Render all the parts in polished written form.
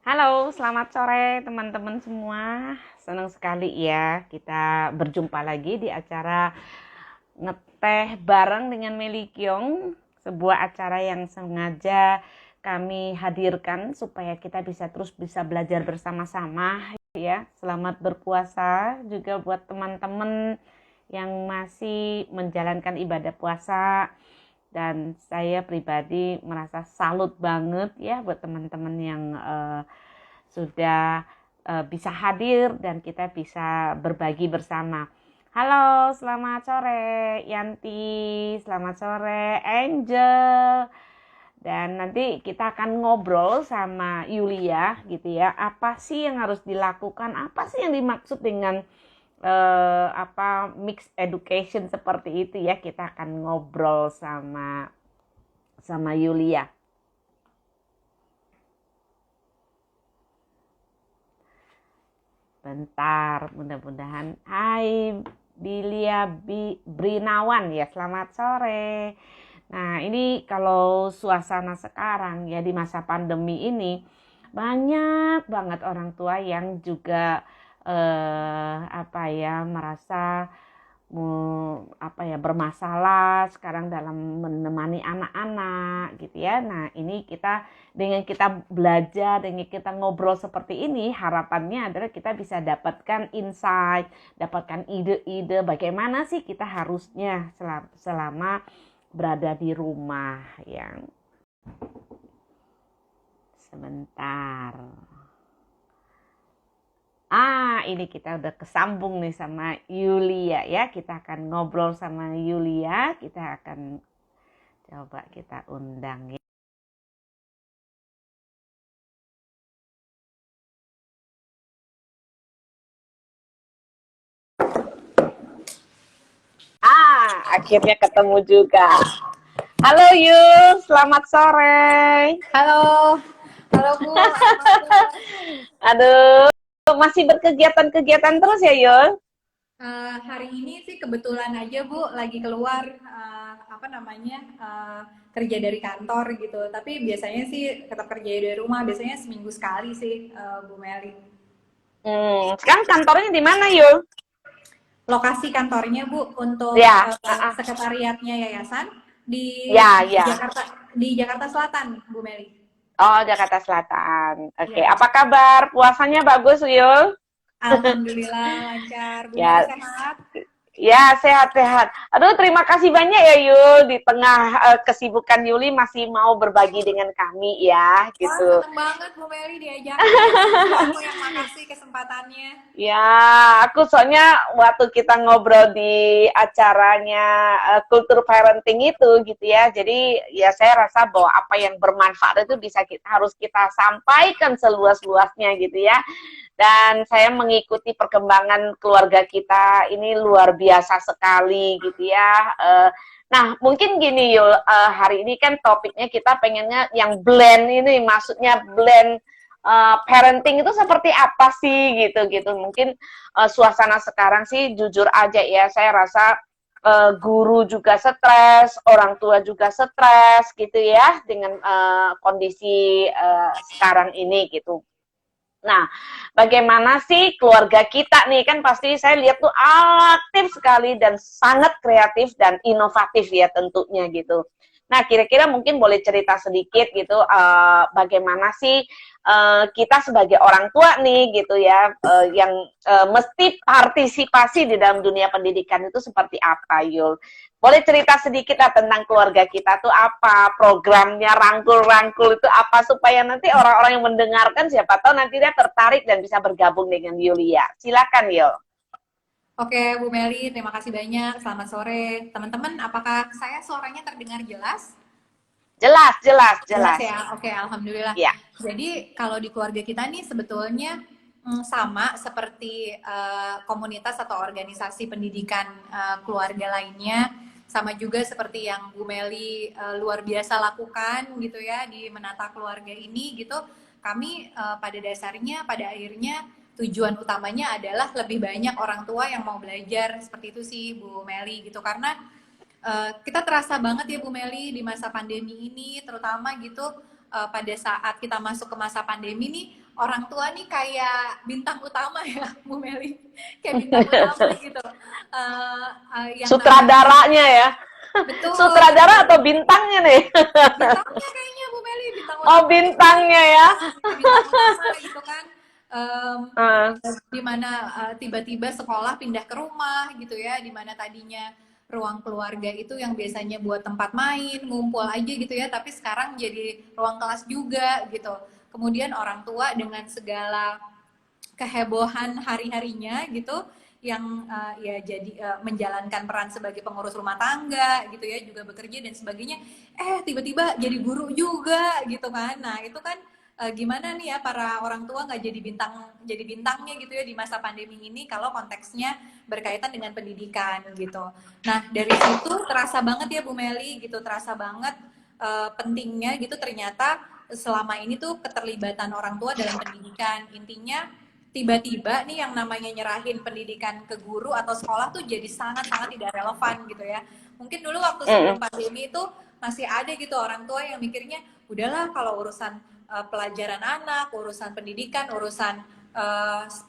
Halo, selamat sore teman-teman semua. Senang sekali ya kita berjumpa lagi di acara ngeteh bareng dengan Meli Kyong, sebuah acara yang sengaja kami hadirkan supaya kita bisa belajar bersama-sama ya. Selamat berpuasa juga buat teman-teman yang masih menjalankan ibadah puasa. Dan saya pribadi merasa salut banget ya buat teman-teman yang sudah bisa hadir dan kita bisa berbagi bersama. Halo, selamat sore Yanti, selamat sore Angel. Dan nanti kita akan ngobrol sama Yulia gitu ya. Apa sih yang harus dilakukan? Apa sih yang dimaksud dengan mix education seperti itu ya? Kita akan ngobrol sama Yulia. Bentar, mudah-mudahan. Hai Bilia Brinawan ya, selamat sore. Nah, ini kalau suasana sekarang ya di masa pandemi ini banyak banget orang tua yang juga merasa bermasalah sekarang dalam menemani anak-anak gitu ya. Nah, ini dengan kita belajar, dengan kita ngobrol seperti ini, harapannya adalah kita bisa dapatkan insight, dapatkan ide-ide bagaimana sih kita harusnya selama berada di rumah yang sebentar. Ini kita udah kesambung nih sama Yulia ya. Kita akan ngobrol sama Yulia. Kita akan coba kita undang ya. Akhirnya ketemu juga. Halo Yul, selamat sore. Halo, halo Bu. Aduh, masih berkegiatan-kegiatan terus ya Yul? Hari ini sih kebetulan aja Bu lagi keluar kerja dari kantor gitu. Tapi biasanya sih tetap kerja dari rumah. Biasanya seminggu sekali sih Bu Meli. Sekarang kantornya di mana Yul? Lokasi kantornya Bu untuk Ya, sekretariatnya yayasan di ya. Jakarta Selatan Bu Meli. Oh, Jakarta Selatan. Oke, Ya, apa kabar? Puasanya bagus Yul? Alhamdulillah lancar. Bu Meli Ya, sehat? ya, sehat-sehat. Aduh, terima kasih banyak ya Yul. Di tengah kesibukan Yuli masih mau berbagi dengan kami ya, Wah, gitu. seneng banget Bu Meli diajakin. Aku yang makasih kesempatannya. Ya, aku soalnya waktu kita ngobrol di acaranya kultur parenting itu gitu ya. Jadi ya saya rasa bahwa apa yang bermanfaat itu harus kita sampaikan seluas-luasnya gitu ya. Dan saya mengikuti perkembangan keluarga kita ini luar biasa sekali gitu ya. Nah, mungkin gini Yul, hari ini kan topiknya kita pengennya yang blend ini, maksudnya blend parenting itu seperti apa sih gitu mungkin suasana sekarang sih jujur aja ya saya rasa guru juga stres, orang tua juga stres gitu ya dengan kondisi sekarang ini gitu. Nah, bagaimana sih keluarga kita nih kan pasti saya lihat tuh aktif sekali dan sangat kreatif dan inovatif ya tentunya gitu. Nah, kira-kira mungkin boleh cerita sedikit gitu bagaimana sih kita sebagai orang tua nih gitu ya yang mesti partisipasi di dalam dunia pendidikan itu seperti apa Yul? Boleh cerita sedikit lah tentang keluarga kita tuh apa, programnya rangkul-rangkul itu apa supaya nanti orang-orang yang mendengarkan siapa tahu nanti dia tertarik dan bisa bergabung dengan Yulia. Silakan Yul. Oke, Bu Meli, terima kasih banyak. Selamat sore. Teman-teman, apakah saya suaranya terdengar jelas? Jelas, jelas, Jelas jelas. ya? Oke, Alhamdulillah. Ya. Jadi, kalau di keluarga kita nih sebetulnya sama seperti komunitas atau organisasi pendidikan keluarga lainnya. Sama juga seperti yang Bu Meli luar biasa lakukan gitu ya di menata keluarga ini gitu. Kami pada dasarnya, pada akhirnya tujuan utamanya adalah lebih banyak orang tua yang mau belajar seperti itu sih Bu Meli gitu karena kita terasa banget ya Bu Meli di masa pandemi ini terutama gitu pada saat kita masuk ke masa pandemi nih, orang tua nih kayak bintang utama ya, Bu Meli, kayak bintang utama gitu. Yang namanya Sutradaranya ya. betul, Sutradara betul. atau bintangnya nih? Bintangnya kayaknya Bu Meli, bintang Oh, utama nih, bintangnya ya. bintang utama gitu kan. Em, Uh, di mana tiba-tiba sekolah pindah ke rumah gitu ya, di mana tadinya ruang keluarga itu yang biasanya buat tempat main, ngumpul aja gitu ya, tapi sekarang jadi ruang kelas juga gitu. Kemudian orang tua dengan segala kehebohan hari-harinya gitu, yang ya jadi menjalankan peran sebagai pengurus rumah tangga gitu ya, juga bekerja dan sebagainya, tiba-tiba jadi guru juga gitu kan. Nah itu kan gimana nih ya para orang tua nggak jadi bintangnya gitu ya di masa pandemi ini kalau konteksnya berkaitan dengan pendidikan gitu. Nah dari situ terasa banget ya Bu Meli gitu, terasa banget pentingnya gitu ternyata selama ini tuh keterlibatan orang tua dalam pendidikan. Intinya tiba-tiba nih yang namanya nyerahin pendidikan ke guru atau sekolah tuh jadi sangat-sangat tidak relevan gitu ya. Mungkin dulu waktu sebelum pandemi itu masih ada gitu orang tua yang mikirnya udahlah kalau urusan pelajaran anak, urusan pendidikan, urusan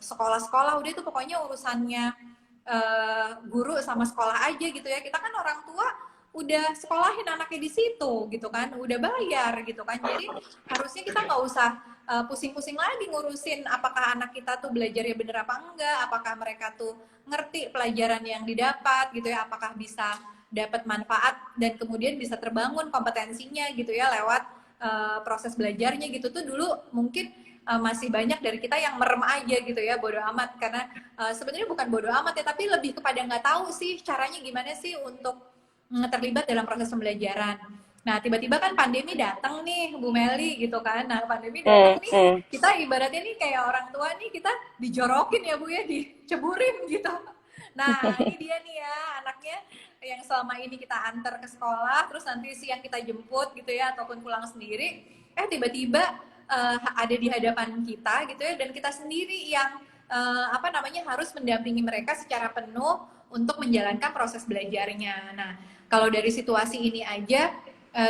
sekolah-sekolah, udah itu pokoknya urusannya guru sama sekolah aja gitu ya. Kita kan orang tua udah sekolahin anaknya di situ gitu kan, udah bayar gitu kan, jadi harusnya kita nggak usah pusing-pusing lagi ngurusin apakah anak kita tuh belajarnya bener apa enggak, apakah mereka tuh ngerti pelajaran yang didapat gitu ya, apakah bisa dapat manfaat dan kemudian bisa terbangun kompetensinya gitu ya lewat proses belajarnya gitu. Tuh dulu mungkin masih banyak dari kita yang merem aja gitu ya, bodo amat, karena sebenarnya bukan bodo amat ya, tapi lebih kepada nggak tahu sih caranya gimana sih untuk terlibat dalam proses pembelajaran. Nah, tiba-tiba kan pandemi datang nih, Bu Meli gitu kan. Nah, pandemi datang nih, kita ibaratnya nih kayak orang tua nih, kita dijorokin ya Bu ya, diceburin gitu. Nah, ini dia nih ya, anaknya yang selama ini kita antar ke sekolah, terus nanti siang kita jemput gitu ya, ataupun pulang sendiri, tiba-tiba ada di hadapan kita gitu ya, dan kita sendiri yang harus mendampingi mereka secara penuh untuk menjalankan proses belajarnya. Nah, kalau dari situasi ini aja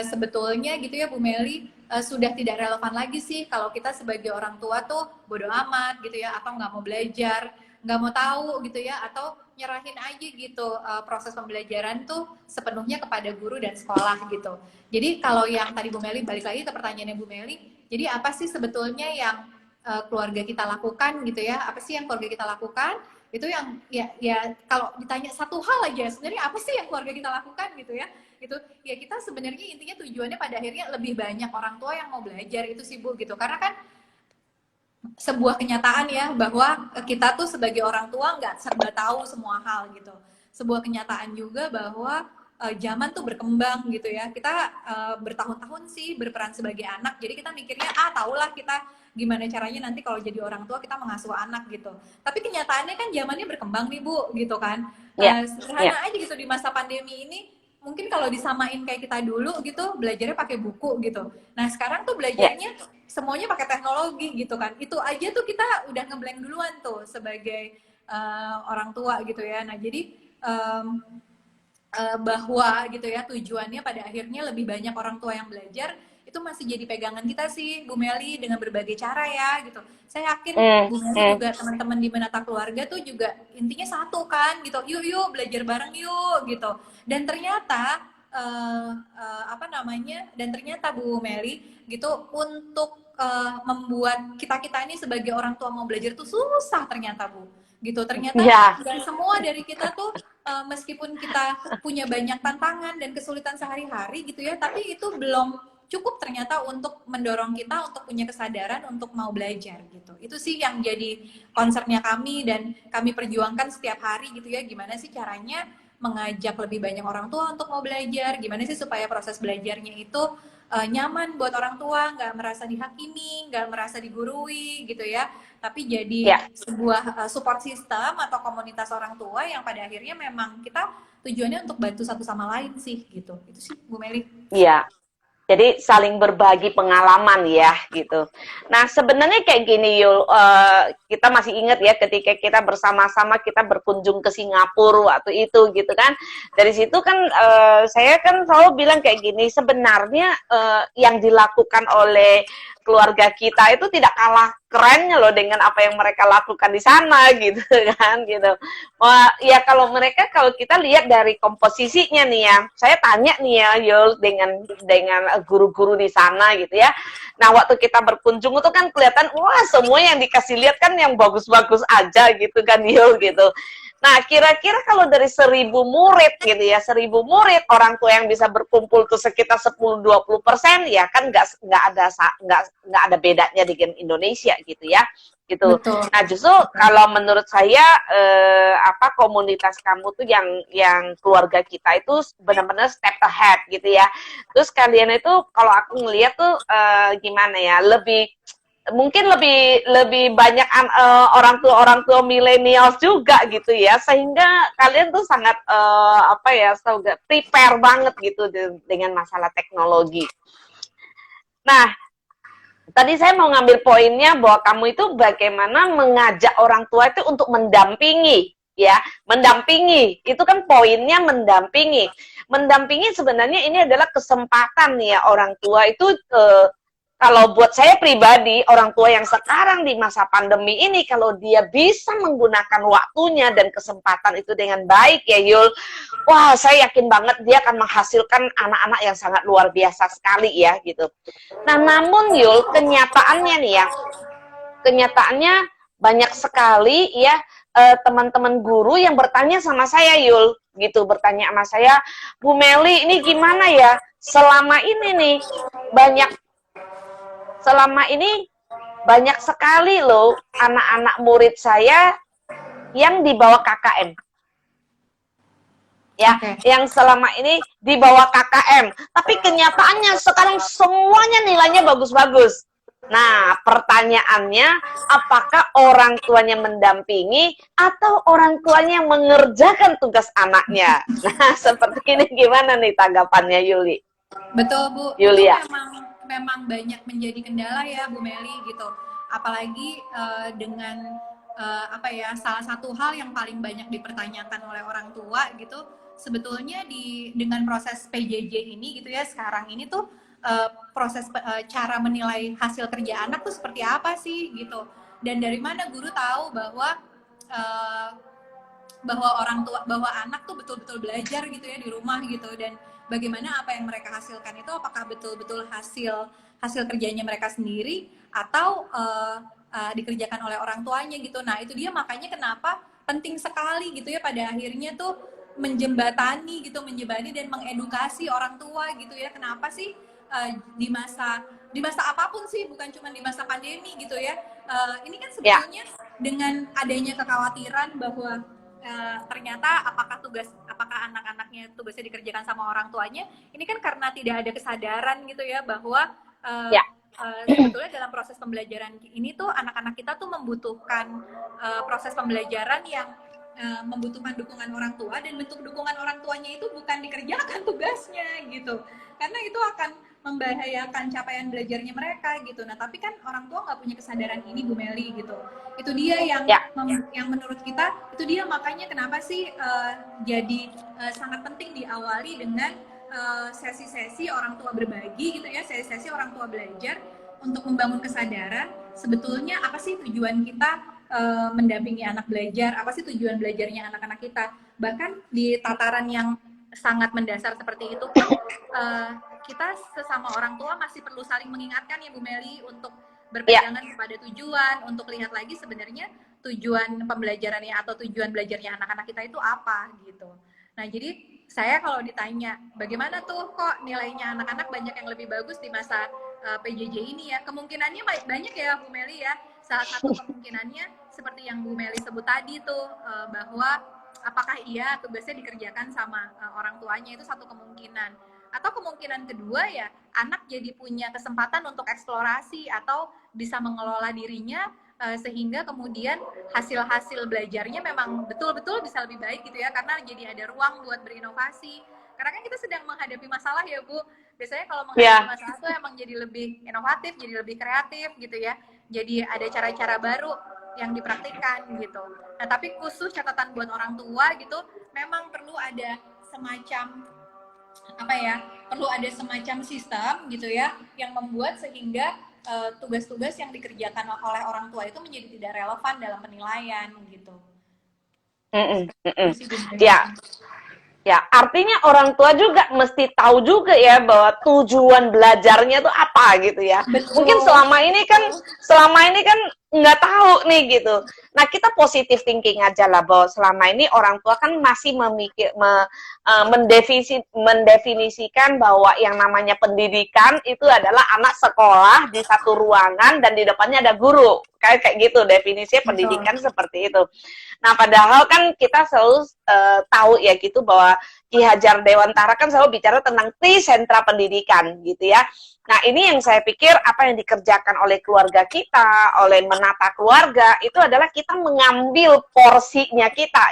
sebetulnya gitu ya Bu Meli, sudah tidak relevan lagi sih kalau kita sebagai orang tua tuh bodo amat gitu ya, atau nggak mau belajar, nggak mau tahu gitu ya, atau nyerahin aja gitu proses pembelajaran tuh sepenuhnya kepada guru dan sekolah gitu. Jadi kalau yang tadi Bu Meli, balik lagi ke pertanyaannya Bu Meli, jadi apa sih sebetulnya yang keluarga kita lakukan gitu ya, apa sih yang keluarga kita lakukan itu yang ya kalau ditanya satu hal aja sebenarnya apa sih yang keluarga kita lakukan gitu ya, itu ya kita sebenarnya intinya tujuannya pada akhirnya lebih banyak orang tua yang mau belajar itu sih Bu gitu, karena kan sebuah kenyataan ya bahwa kita tuh sebagai orang tua nggak serba tahu semua hal gitu. Sebuah kenyataan juga bahwa zaman tuh berkembang gitu ya. Kita bertahun-tahun sih berperan sebagai anak. Jadi kita mikirnya tahulah kita gimana caranya nanti kalau jadi orang tua kita mengasuh anak gitu. Tapi kenyataannya kan zamannya berkembang nih Bu gitu kan. Sederhana aja gitu di masa pandemi ini. Mungkin kalau disamain kayak kita dulu gitu, belajarnya pakai buku gitu. Nah sekarang tuh belajarnya semuanya pakai teknologi gitu kan. Itu aja tuh kita udah ngeblank duluan tuh sebagai orang tua gitu ya. Nah jadi bahwa gitu ya tujuannya pada akhirnya lebih banyak orang tua yang belajar, itu masih jadi pegangan kita sih Bu Meli dengan berbagai cara ya gitu. Saya yakin Bu Meli juga teman-teman di Menata Keluarga tuh juga intinya satu kan gitu, yuk belajar bareng yuk gitu. Dan ternyata dan ternyata Bu Meli gitu untuk membuat kita ini sebagai orang tua mau belajar tuh susah ternyata Bu gitu. Ternyata dan semua dari kita tuh meskipun kita punya banyak tantangan dan kesulitan sehari-hari gitu ya, tapi itu belum cukup ternyata untuk mendorong kita untuk punya kesadaran untuk mau belajar gitu. Itu sih yang jadi concernnya kami dan kami perjuangkan setiap hari gitu ya, gimana sih caranya mengajak lebih banyak orang tua untuk mau belajar, gimana sih supaya proses belajarnya itu nyaman buat orang tua, nggak merasa dihakimi, nggak merasa digurui gitu ya, tapi jadi sebuah support system atau komunitas orang tua yang pada akhirnya memang kita tujuannya untuk bantu satu sama lain sih gitu. Itu sih Bu Meli. Iya. Jadi saling berbagi pengalaman ya gitu. Nah sebenarnya kayak gini Yul, kita masih ingat ya ketika kita bersama-sama kita berkunjung ke Singapura waktu itu gitu kan. Dari situ kan saya kan selalu bilang kayak gini, sebenarnya yang dilakukan oleh keluarga kita itu tidak kalah kerennya loh dengan apa yang mereka lakukan di sana gitu kan gitu. Wah, ya kalau kita lihat dari komposisinya nih ya, saya tanya nih ya Yul dengan guru-guru di sana gitu ya. Nah waktu kita berkunjung itu kan kelihatan wah semua yang dikasih lihat kan yang bagus-bagus aja gitu kan Yul gitu. Nah, kira-kira kalau dari 1.000 murid gitu ya, 1.000 murid, orang tua yang bisa berkumpul tuh sekitar 10-20%, ya kan nggak ada bedanya dengan Indonesia gitu ya, gitu. Betul. Nah, justru kalau menurut saya komunitas kamu tuh yang keluarga kita itu benar-benar step ahead gitu ya. Terus kalian itu kalau aku ngeliat tuh gimana ya, mungkin lebih banyak orang tua milenial juga gitu ya, sehingga kalian tuh sangat prepare banget gitu dengan masalah teknologi. Nah, tadi saya mau ngambil poinnya bahwa kamu itu bagaimana mengajak orang tua itu untuk mendampingi ya, mendampingi itu kan poinnya, mendampingi sebenarnya ini adalah kesempatan ya orang tua itu. Kalau buat saya pribadi, orang tua yang sekarang di masa pandemi ini, kalau dia bisa menggunakan waktunya dan kesempatan itu dengan baik ya Yul, wah saya yakin banget dia akan menghasilkan anak-anak yang sangat luar biasa sekali ya gitu. Nah namun Yul, kenyataannya banyak sekali ya teman-teman guru yang bertanya sama saya Yul, gitu, bertanya sama saya, Bu Meli ini gimana ya, selama ini banyak sekali loh anak-anak murid saya yang dibawa KKM. Ya, yang selama ini dibawa KKM. Tapi kenyataannya sekarang semuanya nilainya bagus-bagus. Nah, pertanyaannya, apakah orang tuanya mendampingi atau orang tuanya yang mengerjakan tugas anaknya? Nah, seperti ini gimana nih tanggapannya Yuli? Betul Bu, Yulia. itu memang banyak menjadi kendala ya Bu Meli gitu. Apalagi dengan salah satu hal yang paling banyak dipertanyakan oleh orang tua gitu, sebetulnya dengan proses PJJ ini gitu ya, sekarang ini tuh proses cara menilai hasil kerja anak tuh seperti apa sih gitu. Dan dari mana guru tahu bahwa uh, bahwa anak tuh betul-betul belajar gitu ya di rumah gitu, dan bagaimana apa yang mereka hasilkan itu apakah betul-betul hasil kerjanya mereka sendiri atau dikerjakan oleh orang tuanya gitu. Nah itu dia makanya kenapa penting sekali gitu ya pada akhirnya tuh menjembatani dan mengedukasi orang tua gitu ya, kenapa sih di masa apapun sih, bukan cuma di masa pandemi gitu ya, ini kan sebetulnya dengan adanya kekhawatiran bahwa ternyata apakah anak-anaknya tugasnya dikerjakan sama orang tuanya, ini kan karena tidak ada kesadaran gitu ya bahwa sebetulnya dalam proses pembelajaran ini tuh anak-anak kita tuh membutuhkan proses pembelajaran yang membutuhkan dukungan orang tua, dan bentuk dukungan orang tuanya itu bukan dikerjakan tugasnya gitu, karena itu akan membahayakan capaian belajarnya mereka gitu. Nah tapi kan orang tua nggak punya kesadaran ini Bu Meli gitu. Itu dia yang menurut kita, itu dia makanya kenapa sih jadi sangat penting diawali dengan sesi-sesi orang tua berbagi gitu ya, sesi-sesi orang tua belajar untuk membangun kesadaran sebetulnya apa sih tujuan kita mendampingi anak belajar, apa sih tujuan belajarnya anak-anak kita. Bahkan di tataran yang sangat mendasar seperti itu pun kita sesama orang tua masih perlu saling mengingatkan ya Bu Meli untuk berpegangan kepada tujuan, untuk lihat lagi sebenarnya tujuan pembelajarannya atau tujuan belajarnya anak-anak kita itu apa gitu. Nah jadi saya kalau ditanya bagaimana tuh kok nilainya anak-anak banyak yang lebih bagus di masa PJJ ini ya, kemungkinannya banyak ya Bu Meli ya. Salah satu kemungkinannya seperti yang Bu Meli sebut tadi tuh, bahwa apakah iya tugasnya dikerjakan sama orang tuanya, itu satu kemungkinan. Atau kemungkinan kedua ya, anak jadi punya kesempatan untuk eksplorasi atau bisa mengelola dirinya sehingga kemudian hasil-hasil belajarnya memang betul-betul bisa lebih baik gitu ya, karena jadi ada ruang buat berinovasi. Karena kan kita sedang menghadapi masalah ya Bu, biasanya kalau Ya. menghadapi masalah tuh emang jadi lebih inovatif, jadi lebih kreatif gitu ya. Jadi ada cara-cara baru yang dipraktikkan gitu. Nah, tapi khusus catatan buat orang tua gitu, memang perlu ada semacam apa ya? Perlu ada semacam sistem gitu ya yang membuat sehingga tugas-tugas yang dikerjakan oleh orang tua itu menjadi tidak relevan dalam penilaian gitu. Ya, ya, artinya orang tua juga mesti tahu juga ya bahwa tujuan belajarnya tuh apa gitu ya. Mungkin Betul. selama ini kan nggak tahu nih gitu. Nah, kita positive thinking aja lah bahwa selama ini orang tua kan masih mendefinisikan bahwa yang namanya pendidikan itu adalah anak sekolah di satu ruangan dan di depannya ada guru. Kayak gitu definisinya pendidikan seperti itu. Nah, padahal kan kita selalu tahu ya gitu bahwa Ki Hajar Dewantara kan selalu bicara tentang trisentra pendidikan gitu ya. Nah, ini yang saya pikir apa yang dikerjakan oleh keluarga kita, oleh menata keluarga, itu adalah kita mengambil porsinya kita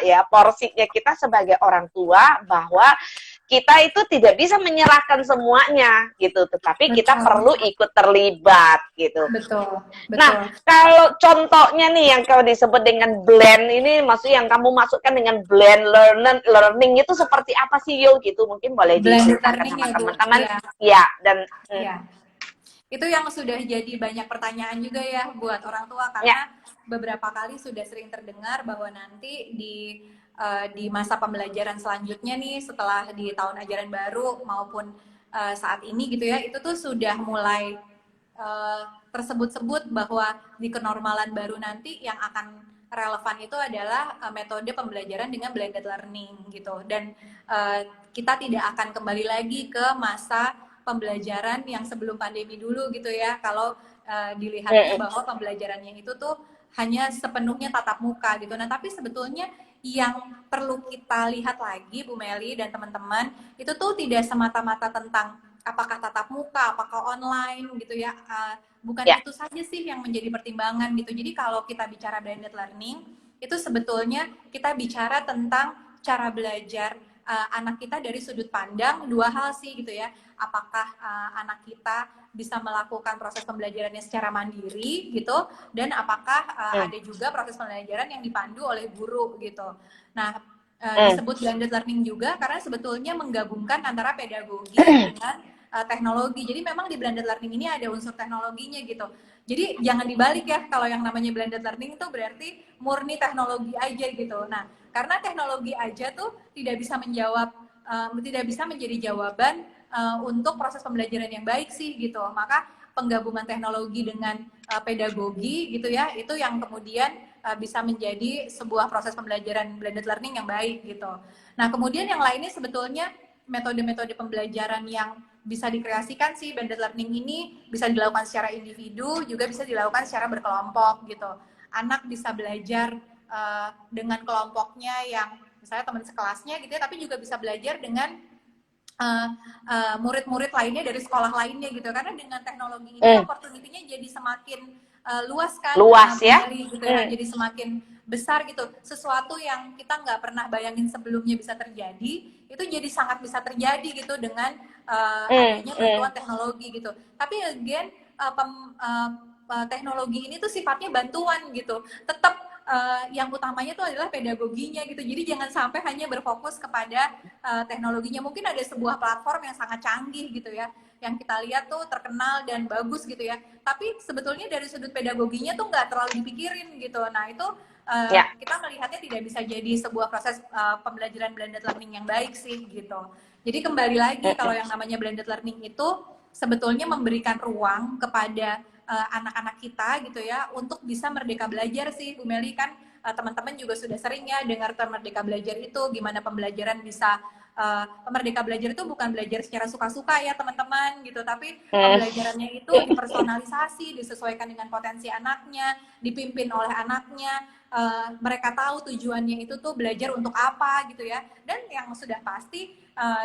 sebagai orang tua bahwa kita itu tidak bisa menyerahkan semuanya gitu, tetapi kita perlu ikut terlibat gitu. Betul. Nah, kalau contohnya nih yang kalau disebut dengan blend ini, maksudnya yang kamu masukkan dengan blend learning itu seperti apa sih Yo gitu? Mungkin boleh diceritakan sama teman-teman. Ya, dan itu yang sudah jadi banyak pertanyaan juga ya buat orang tua karena beberapa kali sudah sering terdengar bahwa nanti di masa pembelajaran selanjutnya nih setelah di tahun ajaran baru maupun saat ini gitu ya, itu tuh sudah mulai tersebut-sebut bahwa di kenormalan baru nanti yang akan relevan itu adalah metode pembelajaran dengan blended learning gitu, dan kita tidak akan kembali lagi ke masa pembelajaran yang sebelum pandemi dulu gitu ya, kalau dilihatnya bahwa pembelajarannya itu tuh hanya sepenuhnya tatap muka gitu. Nah, tapi sebetulnya yang perlu kita lihat lagi Bu Meli dan teman-teman, itu tuh tidak semata-mata tentang apakah tatap muka, apakah online gitu ya. Bukan itu saja sih yang menjadi pertimbangan gitu. Jadi kalau kita bicara blended learning, itu sebetulnya kita bicara tentang cara belajar anak kita dari sudut pandang dua hal sih gitu ya. Apakah anak kita bisa melakukan proses pembelajarannya secara mandiri gitu, dan apakah ada juga proses pembelajaran yang dipandu oleh guru gitu. Nah, disebut blended learning juga karena sebetulnya menggabungkan antara pedagogi dengan teknologi. Jadi memang di blended learning ini ada unsur teknologinya gitu. Jadi jangan dibalik ya, kalau yang namanya blended learning itu berarti murni teknologi aja gitu. Nah, karena teknologi aja tuh tidak bisa menjawab, tidak bisa menjadi jawaban untuk proses pembelajaran yang baik sih gitu. Maka penggabungan teknologi dengan pedagogi gitu ya, itu yang kemudian bisa menjadi sebuah proses pembelajaran blended learning yang baik gitu. Nah, kemudian yang lainnya sebetulnya metode-metode pembelajaran yang bisa dikreasikan sih blended learning ini bisa dilakukan secara individu, juga bisa dilakukan secara berkelompok gitu. Anak bisa belajar dengan kelompoknya yang misalnya teman sekelasnya gitu ya, tapi juga bisa belajar dengan murid-murid lainnya dari sekolah lainnya gitu, karena dengan teknologi ini opportunity-nya jadi semakin luas kan, ya gitu ya, jadi semakin besar gitu. Sesuatu yang kita nggak pernah bayangin sebelumnya bisa terjadi, itu jadi sangat bisa terjadi gitu dengan adanya bantuan teknologi gitu. Tapi again teknologi ini tuh sifatnya bantuan gitu, tetap yang utamanya itu adalah pedagoginya gitu. Jadi jangan sampai hanya berfokus kepada teknologinya. Mungkin ada sebuah platform yang sangat canggih gitu ya, yang kita lihat tuh terkenal dan bagus gitu ya, tapi sebetulnya dari sudut pedagoginya tuh nggak terlalu dipikirin gitu. Nah, itu kita melihatnya tidak bisa jadi sebuah proses pembelajaran blended learning yang baik sih gitu. Jadi kembali lagi, kalau yang namanya blended learning itu sebetulnya memberikan ruang kepada anak-anak kita gitu ya untuk bisa merdeka belajar sih Bu Meli. Kan teman-teman juga sudah sering ya dengar term merdeka belajar itu, gimana pembelajaran bisa merdeka belajar itu bukan belajar secara suka-suka ya teman-teman gitu, tapi pembelajarannya itu dipersonalisasi, disesuaikan dengan potensi anaknya, dipimpin oleh anaknya, mereka tahu tujuannya itu tuh belajar untuk apa gitu ya. Dan yang sudah pasti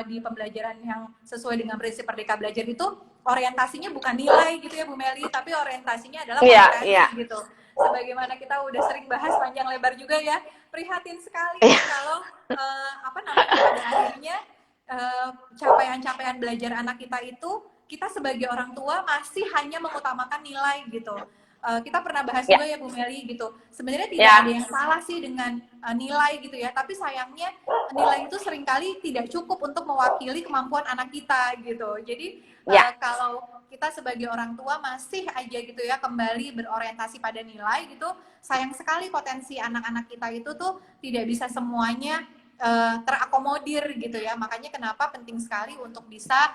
di pembelajaran yang sesuai dengan prinsip merdeka belajar itu orientasinya bukan nilai gitu ya Bu Meli, tapi orientasinya adalah kompetensi gitu. Sebagaimana kita udah sering bahas panjang lebar juga ya, prihatin sekali kalau pada akhirnya capaian-capaian belajar anak kita itu, kita sebagai orang tua masih hanya mengutamakan nilai gitu. Kita pernah bahas Ya, juga ya Bu Meli gitu. Sebenarnya tidak ada ya, yang salah sih dengan nilai gitu ya, tapi sayangnya nilai itu seringkali tidak cukup untuk mewakili kemampuan anak kita gitu. Jadi ya, kalau kita sebagai orang tua masih aja gitu ya kembali berorientasi pada nilai gitu, sayang sekali potensi anak-anak kita itu tuh tidak bisa semuanya terakomodir gitu ya. Makanya kenapa penting sekali untuk bisa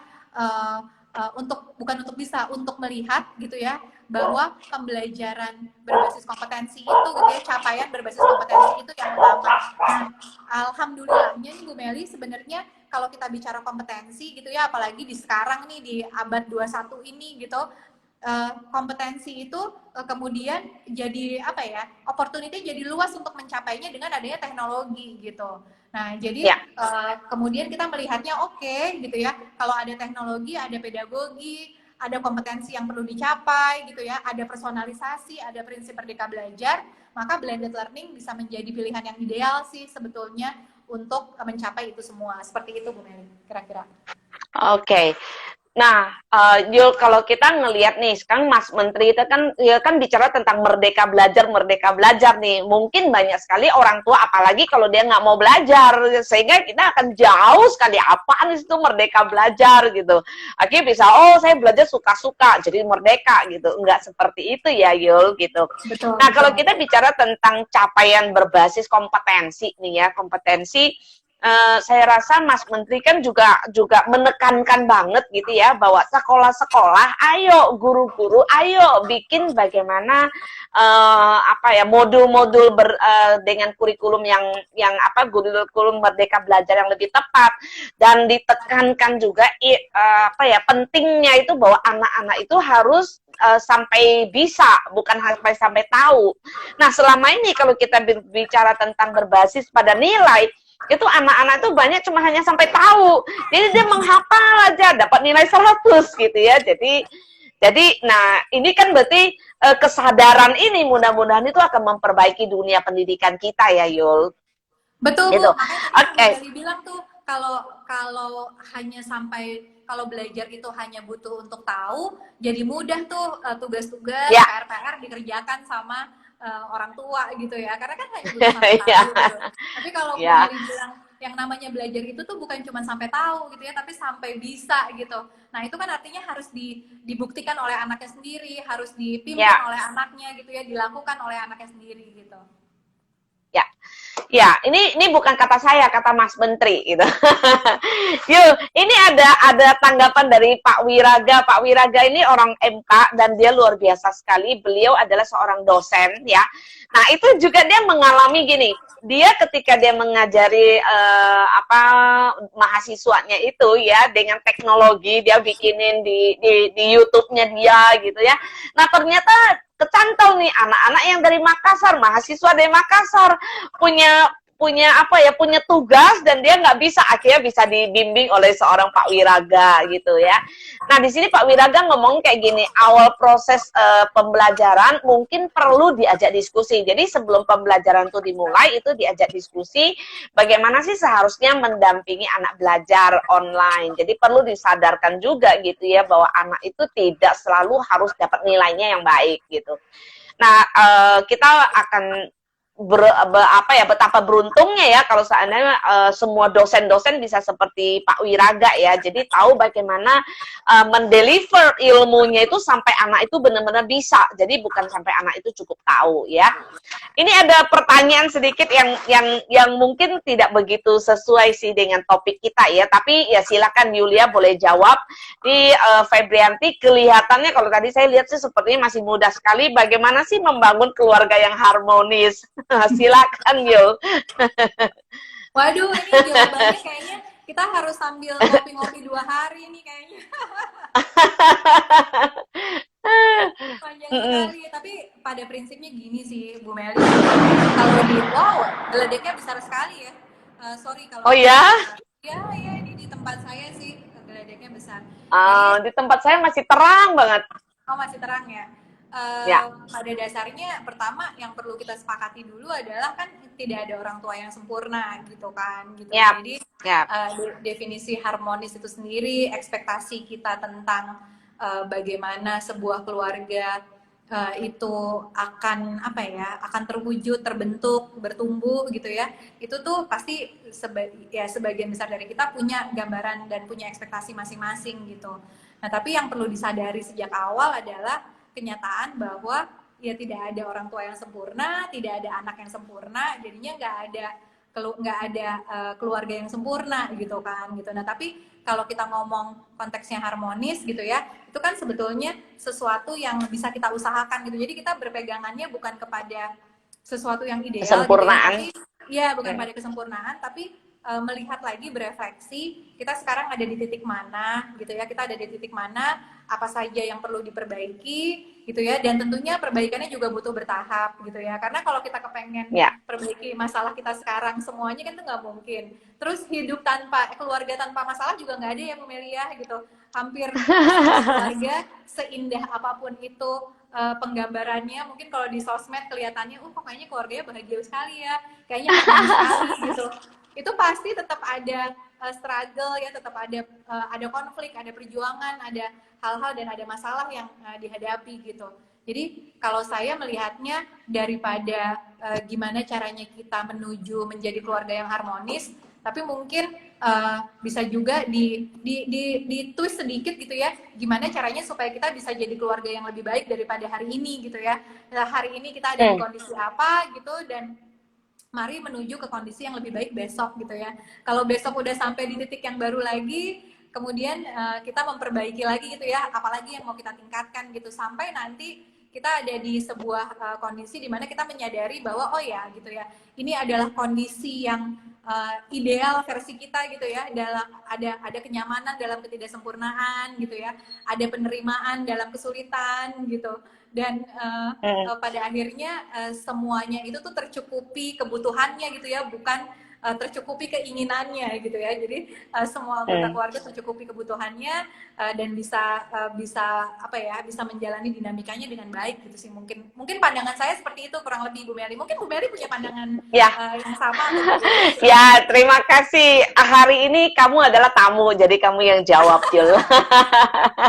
untuk melihat gitu ya bahwa pembelajaran berbasis kompetensi itu gitu ya, capaian berbasis kompetensi itu yang utama. Nah, alhamdulillahnya nih Bu Meli, sebenarnya kalau kita bicara kompetensi gitu ya, apalagi di sekarang nih di abad 21 ini gitu, kompetensi itu kemudian jadi apa ya, opportunity jadi luas untuk mencapainya dengan adanya teknologi gitu. Nah, jadi ya. kemudian kita melihatnya oke gitu ya, kalau ada teknologi, ada pedagogi, ada kompetensi yang perlu dicapai gitu ya, ada personalisasi, ada prinsip merdeka belajar, maka blended learning bisa menjadi pilihan yang ideal sih sebetulnya untuk mencapai itu semua. Seperti itu Bu Meli, kira-kira. Oke. Nah, Yul, kalau kita ngelihat nih, sekarang Mas Menteri itu kan, ya kan bicara tentang merdeka belajar nih. Mungkin banyak sekali orang tua, apalagi kalau dia nggak mau belajar, sehingga kita akan jauh sekali apaan itu merdeka belajar gitu. Akhirnya bisa, oh saya belajar suka-suka, jadi merdeka gitu. Nggak seperti itu ya, Yul, gitu. Betul, Nah, kalau betul. kita bicara tentang capaian berbasis kompetensi nih ya, kompetensi saya rasa Mas Menteri kan juga menekankan banget gitu ya bahwa sekolah-sekolah, ayo guru-guru, ayo bikin bagaimana apa ya modul-modul dengan kurikulum yang apa kurikulum merdeka belajar yang lebih tepat dan ditekankan juga apa ya pentingnya itu bahwa anak-anak itu harus sampai bisa bukan sampai tahu. Nah selama ini kalau kita bicara tentang berbasis pada nilai itu anak-anak itu banyak cuma hanya sampai tahu. Jadi dia menghafal aja dapat nilai 100 gitu ya. Jadi nah ini kan berarti kesadaran ini mudah-mudahan itu akan memperbaiki dunia pendidikan kita ya Yul. Betul Gitu. Bu, makanya tadi Oke. yang Bu Meli bilang tuh kalau kalau hanya sampai kalau belajar itu hanya butuh untuk tahu, jadi mudah tuh tugas-tugas, Ya. PR-PR dikerjakan sama orang tua gitu ya, karena kan hanya butuh sampai Ya. tahu gitu. Tapi kalau Bu Ya. Meli bilang yang namanya belajar itu tuh bukan cuma sampai tahu gitu ya, tapi sampai bisa gitu. Nah itu kan artinya harus dibuktikan oleh anaknya sendiri, harus dipimpin Ya. oleh anaknya gitu ya, dilakukan oleh anaknya sendiri gitu. Ya. Ya, ini bukan kata saya, kata Mas Menteri gitu. Yuk, ini ada tanggapan dari Pak Wiraga. Pak Wiraga ini orang MK dan dia luar biasa sekali. Beliau adalah seorang dosen ya. Nah, itu juga dia mengalami gini. Dia ketika dia mengajari apa mahasiswanya itu ya dengan teknologi dia bikinin di YouTube-nya dia gitu ya. Nah, ternyata kecantol nih anak-anak yang dari Makassar, mahasiswa dari Makassar punya apa ya punya tugas dan dia nggak bisa akhirnya bisa dibimbing oleh seorang Pak Wiraga gitu ya. Nah di sini Pak Wiraga ngomong kayak gini, awal proses pembelajaran mungkin perlu diajak diskusi. Jadi sebelum pembelajaran itu dimulai itu diajak diskusi bagaimana sih seharusnya mendampingi anak belajar online. Jadi perlu disadarkan juga gitu ya bahwa anak itu tidak selalu harus dapat nilainya yang baik gitu. Nah, kita akan apa ya betapa beruntungnya ya kalau seandainya semua dosen-dosen bisa seperti Pak Wiraga ya. Jadi tahu bagaimana mendeliver ilmunya itu sampai anak itu benar-benar bisa. Jadi bukan sampai anak itu cukup tahu ya. Ini ada pertanyaan sedikit yang mungkin tidak begitu sesuai sih dengan topik kita ya, tapi ya silakan Yulia boleh jawab. Di Febrianti kelihatannya kalau tadi saya lihat sih sepertinya masih muda sekali. Bagaimana sih membangun keluarga yang harmonis? Silakan Yul. Waduh, ini jawabannya kayaknya kita harus sambil ngopi-ngopi 2 hari nih kayaknya. Panjang sekali, tapi pada prinsipnya gini sih Bu Meli. Kalau di geledeknya besar sekali ya. Sorry kalau Oh ya? ya ini di tempat saya sih geledeknya besar. Jadi Di tempat saya masih terang banget. oh masih terang ya. Ya, pada dasarnya pertama yang perlu kita sepakati dulu adalah kan tidak ada orang tua yang sempurna gitu kan gitu. ya, Jadi ya. definisi harmonis itu sendiri, ekspektasi kita tentang bagaimana sebuah keluarga itu akan apa ya, akan terwujud, terbentuk, bertumbuh gitu ya. Itu tuh pasti sebagian besar dari kita punya gambaran dan punya ekspektasi masing-masing gitu. Nah, tapi yang perlu disadari sejak awal adalah kenyataan bahwa ya tidak ada orang tua yang sempurna, tidak ada anak yang sempurna, jadinya nggak ada keluarga yang sempurna gitu kan gitu. Nah, tapi kalau kita ngomong konteksnya harmonis gitu ya, itu kan sebetulnya sesuatu yang bisa kita usahakan gitu. Jadi kita berpegangannya bukan kepada sesuatu yang ideal gitu ya, Kesempurnaan. tapi ya bukan pada kesempurnaan, tapi melihat lagi, berefleksi, kita sekarang ada di titik mana gitu ya, kita ada di titik mana, apa saja yang perlu diperbaiki gitu ya, dan tentunya perbaikannya juga butuh bertahap gitu ya, karena kalau kita kepengen Ya. perbaiki masalah kita sekarang semuanya kan itu nggak mungkin. Terus hidup tanpa keluarga tanpa masalah juga nggak ada ya Bu Melia gitu. Hampir semua keluarga seindah apapun itu penggambarannya, mungkin kalau di sosmed kelihatannya, kok kayaknya keluarganya bahagia sekali ya, kayaknya harmonis sekali gitu. Itu pasti tetap ada struggle ya, tetap ada konflik, ada perjuangan, ada hal-hal dan ada masalah yang dihadapi gitu. Jadi kalau saya melihatnya daripada gimana caranya kita menuju menjadi keluarga yang harmonis, tapi mungkin bisa juga di twist sedikit gitu ya, gimana caranya supaya kita bisa jadi keluarga yang lebih baik daripada hari ini gitu ya. Nah, hari ini kita ada di kondisi apa gitu, dan mari menuju ke kondisi yang lebih baik besok gitu ya. Kalau besok udah sampai di titik yang baru lagi, kemudian kita memperbaiki lagi gitu ya, apalagi yang mau kita tingkatkan gitu, sampai nanti kita ada di sebuah kondisi di mana kita menyadari bahwa oh ya gitu ya, ini adalah kondisi yang ideal versi kita gitu ya, dalam ada kenyamanan dalam ketidaksempurnaan gitu ya, ada penerimaan dalam kesulitan gitu, dan pada akhirnya semuanya itu tuh tercukupi kebutuhannya gitu ya, bukan tercukupi keinginannya gitu ya. Jadi semua anggota keluarga tercukupi kebutuhannya dan bisa apa ya, bisa menjalani dinamikanya dengan baik gitu sih. Mungkin pandangan saya seperti itu kurang lebih Bu Meli. Mungkin Bu Meli punya pandangan Ya, yang sama atau berbeda, ya, silakan. terima kasih. Hari ini kamu adalah tamu, jadi kamu yang jawab, Jul. Terima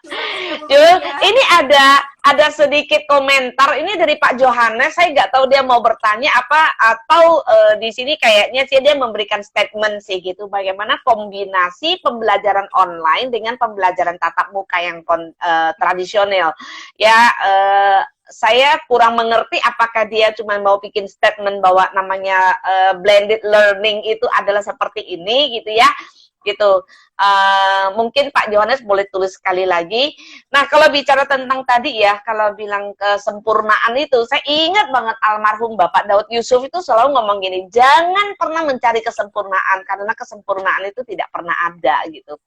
kasih Bu Jul, Meli ya. ini ada sedikit komentar ini dari Pak Johannes. Saya nggak tahu dia mau bertanya apa atau di sini kayaknya sih dia memberikan statement sih gitu. Bagaimana kombinasi pembelajaran online dengan pembelajaran tatap muka yang tradisional? Ya, saya kurang mengerti apakah dia cuma mau bikin statement bahwa namanya blended learning itu adalah seperti ini gitu ya, gitu. Mungkin Pak Johannes boleh tulis sekali lagi. Nah, kalau bicara tentang tadi ya, kalau bilang kesempurnaan itu, saya ingat banget almarhum Bapak Daud Yusuf itu selalu ngomong gini, jangan pernah mencari kesempurnaan, karena kesempurnaan itu tidak pernah ada gitu.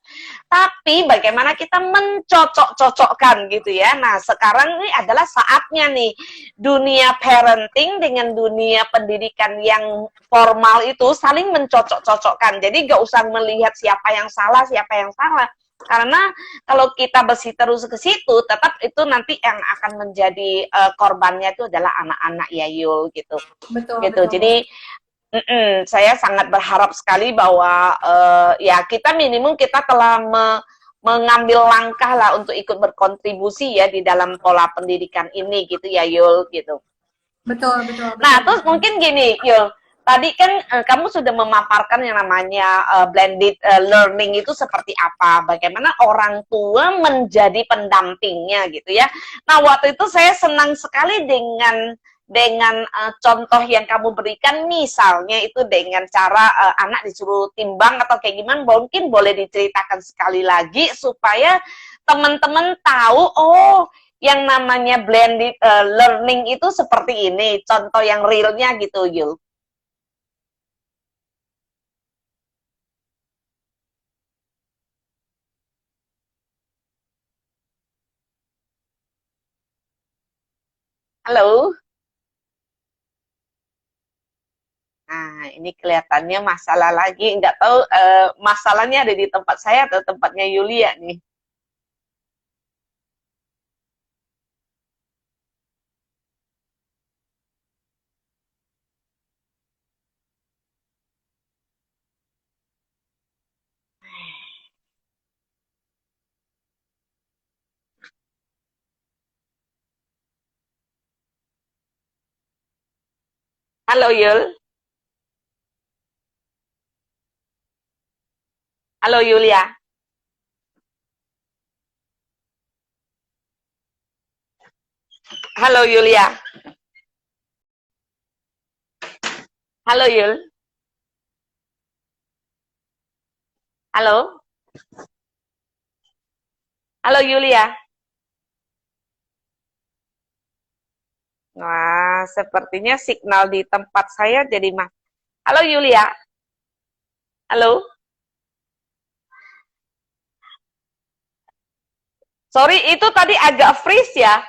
Tapi bagaimana kita mencocok-cocokkan gitu ya. Nah, sekarang ini adalah saatnya nih, dunia parenting dengan dunia pendidikan yang formal itu saling mencocok-cocokkan. Jadi gak usah melihat siapa yang salah, siapa yang salah. Karena kalau kita bersih terus ke situ, tetap itu nanti yang akan menjadi korbannya itu adalah anak-anak ya Yul gitu. Betul, Gitu. betul. Jadi saya sangat berharap sekali bahwa ya kita minimum kita telah mengambil langkah lah untuk ikut berkontribusi ya di dalam pola pendidikan ini gitu ya Yul gitu. Betul, betul, betul. Nah, terus mungkin gini, Yul, tadi kan kamu sudah memaparkan yang namanya blended learning itu seperti apa, bagaimana orang tua menjadi pendampingnya gitu ya. Nah, waktu itu saya senang sekali dengan contoh yang kamu berikan, misalnya itu dengan cara anak disuruh timbang atau kayak gimana, mungkin boleh diceritakan sekali lagi supaya teman-teman tahu, oh yang namanya blended learning itu seperti ini, contoh yang realnya gitu, Yul. Halo? Nah, ini kelihatannya masalah lagi, nggak tahu masalahnya ada di tempat saya atau tempatnya Yulia nih. Halo Yul. Halo Yulia. Halo Yulia. Halo Yul. Halo. Halo Yulia. Wah, sepertinya signal di tempat saya jadi mah. Halo Yulia. Halo. Sorry, itu tadi agak freeze ya.